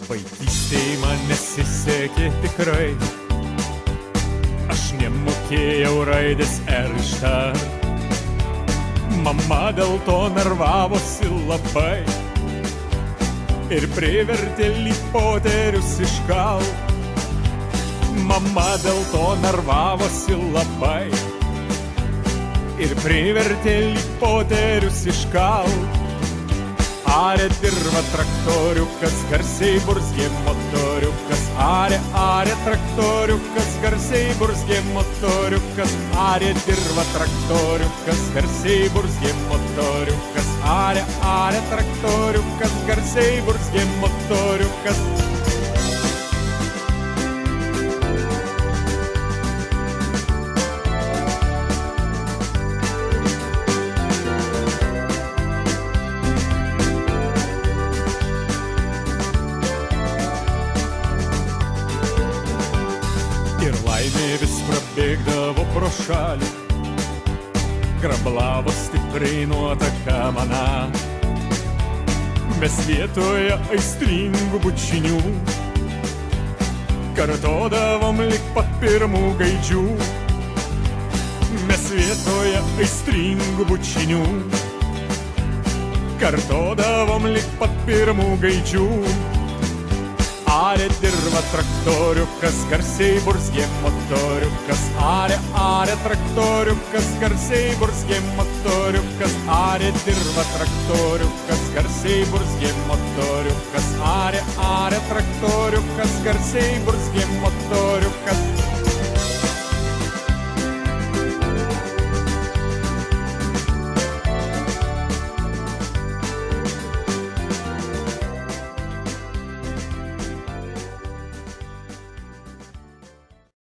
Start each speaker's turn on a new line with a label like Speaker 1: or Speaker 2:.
Speaker 1: Vaikystėj man nesisekė tikrai, aš nemokėjau raidės R ištart. Mama dėl to nervavosi labai ir privertė lyg poterius iškalt. Mama dėl to nervavosi labai ir privertė lyg poterius iškalt. Arė dirva traktoriukas, garsiai burzgė motoriukas. Arė traktoriukas, garsiai burzgė motoriukas. Arė dirva traktoriukas, garsiai burzgė motoriukas. Arė traktoriukas, garsiai burzgė motoriukas. Ir laimė vis prabėgdavo pro šalį, grablavo stipriai nuotaka mana. Mes vietoje aistringų bučinių kartodavom lyg pat pirmų gaidžių. Mes vietoje aistringų bučinių kartodavom lyg pat pirmų gaidžių. Arė dirva traktoriukas, garsiai burzgė motoriukas. Arė traktoriukas, garsiai burzgė motoriukas. Arė dirva traktoriukas, garsiai burzgė motoriukas. Arė traktoriukas, garsiai burzgė